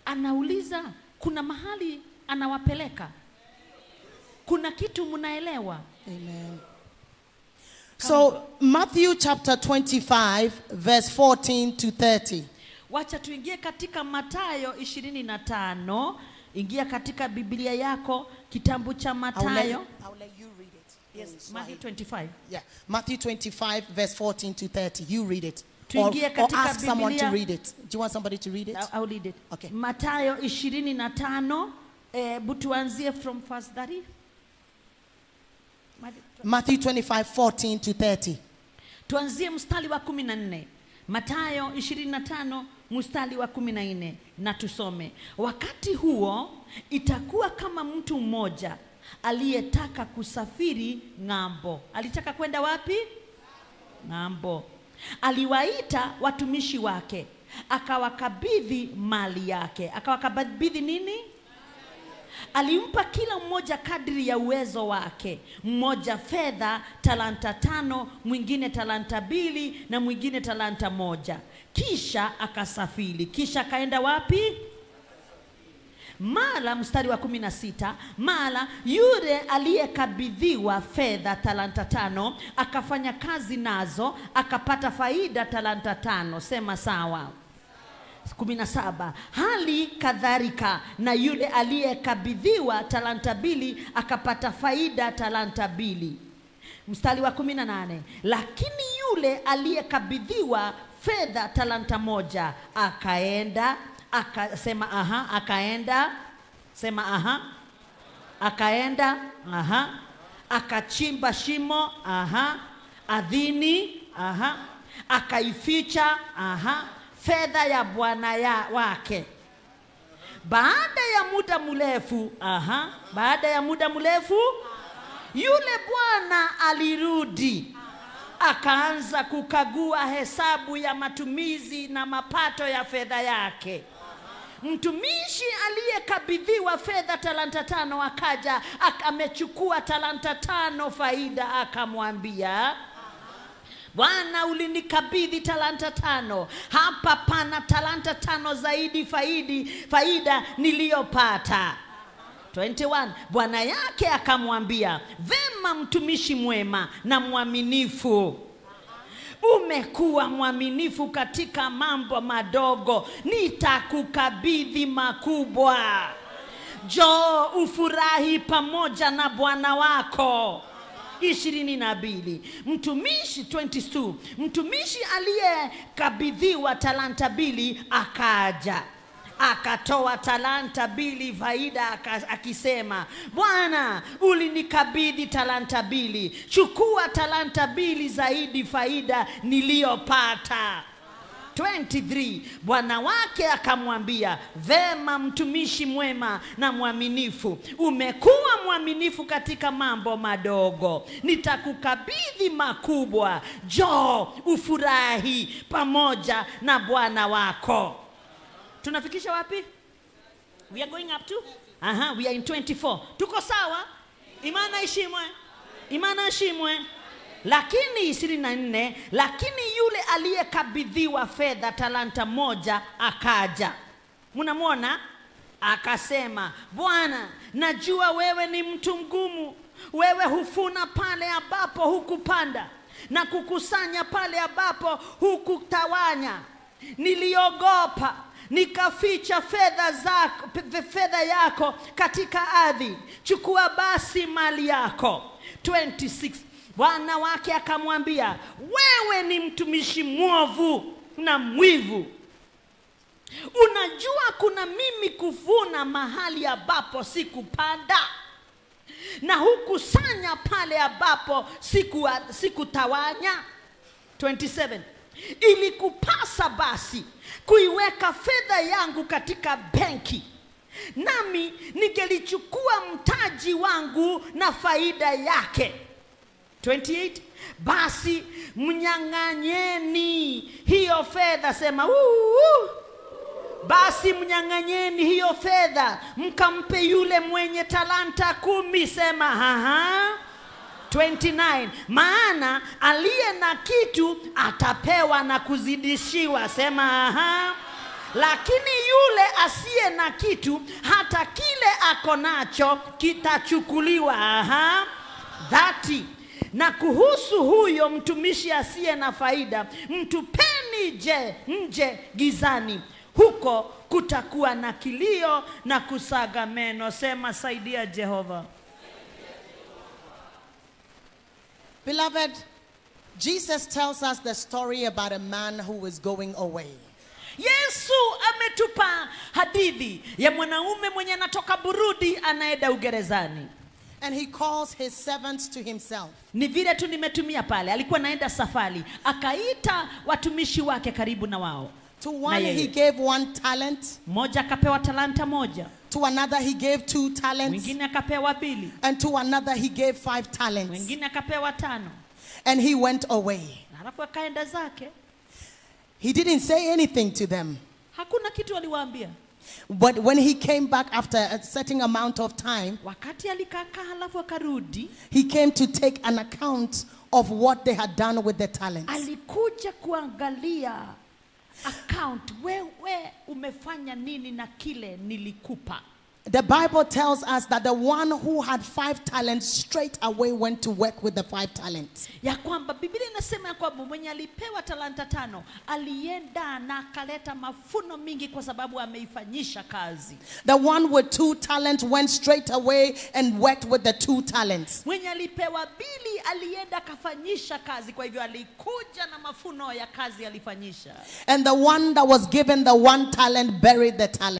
Anauliza, kuna mahali anawapeleka. Kuna kitu munaelewa. Amen. So Matthew chapter 25 verse 14 to 30. Wacha tuingie katika Mathayo 25. Ingia katika Biblia yako, kitabu cha Mathayo. I'll let you read it. Yes, Matthew 25. Yeah, Matthew 25 verse 14 to 30. You read it. Or ask someone to read it. Do you want somebody to read it? I'll read it. Okay. Mathayo 25, butuanzie from verse 30. Matthew 25, 14 to 30. Tuanzie mstari wa 14. Mathayo 25 mstari wa 14 na tusome. Wakati huo itakuwa kama mtu mmoja aliyetaka kusafiri ng'ambo. Alitaka kwenda wapi? Ng'ambo. Aliwaita watumishi wake, akawakabidhi mali yake. Akawakabidhi nini? Alimpa kila mmoja kadri ya uwezo wake. Mmoja fedha talanta 5, mwingine talanta 2 na mwingine talanta 1. Kisha akasafiri. Kisha akaenda wapi? Mara mstari wa 16, mara yule aliyekabidhiwa fedha talanta 5 akafanya kazi nazo, akapata faida talanta 5. Sema sawa. 17, hali kadhalika na yule aliyekabidhiwa talanta 2 akapata faida talanta 2. Mstari wa 18, lakini yule aliyekabidhiwa fedha talanta 1 akaenda, akasema aha, akaenda, sema aha, akaenda, aha, akachimba shimo, aha, ardhini, aha, akaificha, aha, fedha ya bwana wake. Baada ya muda mrefu, baada ya muda mrefu, yule bwana alirudi, akaanza kukagua hesabu ya matumizi na mapato ya fedha yake. Mtumishi aliyekabidhiwa fedha talanta 5 akaja, amechukua talanta 5 faida, akamwambia, Bwana, ulinikabidhi talanta 5. Hapa pana talanta 5 zaidi faida niliyopata. 21, bwana yake akamwambia, vema mtumishi mwema na mwaminifu. Umekuwa mwaminifu katika mambo madogo, nitakukabidhi makubwa. Njoo ufurahi pamoja na bwana wako. 22, mtumishi 22, mtumishi aliyekabidhiwa talanta 2 akaja, akatoa talanta 2 faida, akisema, Bwana, ulinikabidhi talanta 2, chukua talanta 2 zaidi faida niliyopata. 23, bwana wake akamwambia, vema mtumishi mwema na mwaminifu, umekuwa mwaminifu katika mambo madogo, nitakukabidhi makubwa. Njoo ufurahi pamoja na bwana wako. Tunafikisha wapi? We are going up to? We are in 24. Tuko sawa? Imana ishimwe. Imana ishimwe. Lakini 24, lakini yule aliyekabidhiwa fedha talanta 1 akaja. Mnamwona? Akasema, Bwana, najua wewe ni mtu mgumu. Wewe hufuna pale ambapo hukupanda na kukusanya pale ambapo hukutawanya. Niliogopa, nikaficha fedha yako katika ardhi. Chukua basi mali yako. 26, bwana wake akamwambia, wewe ni mtumishi mwovu na mwivu. Unajua kuna mimi kuvuna mahali ambapo sikupanda na hukusanya pale ambapo sikutawanya. 27, ilikupasa basi kuiweka fedha yangu katika benki, nami ningelichukua mtaji wangu na faida yake. 28. Basi mnyang'anyeni hiyo fedha, sema basi mnyang'anyeni hiyo fedha, mkampe yule mwenye talanta 10, sema haha. 29. Maana aliye na kitu atapewa na kuzidishiwa, sema aha. Lakini yule asiye na kitu, hata kile ako nacho kitachukuliwa, aha. 30. Na kuhusu huyo mtumishi asiye na faida, mtupeni nje gizani, huko kutakuwa na kilio na kusaga meno, sema saidia Jehova. Beloved, Jesus tells us the story about a man who is going away. Yesu ametupa hadithi ya mwanaume mwenye anatoka Burudi anaenda ugerezani. And he calls his servants to himself. Ni vile tu nimetumia pale, alikuwa naenda safari, akaita watumishi wake karibu na wao. To one he gave 1 talent. Mmoja akapewa talanta moja. To another he gave 2 talents. Mwingine akapewa 2. And to another he gave 5 talents. Mwingine akapewa 5. And he went away. Alafu akaenda zake. He didn't say anything to them. Hakuna kitu aliwaambia. But when he came back after a certain amount of time, wakati alikaa halafu akarudi, he came to take an account of what they had done with the talents. Alikuja kuangalia account, wewe umefanya nini na kile nilikupa. The Bible tells us that the one who had 5 talents straight away went to work with the 5 talents. Ya kwamba Biblia inasema ya kwamba mwenye alipewa talanta 5 alienda na akaleta mafuno mingi kwa sababu ameifanyisha kazi. The one with 2 talents went straight away and worked with the 2 talents. Mwenye alipewa 2 alienda akafanyisha kazi, kwa hivyo alikuja na mafuno ya kazi alifanyisha. And the one that was given the 1 talent buried the talent.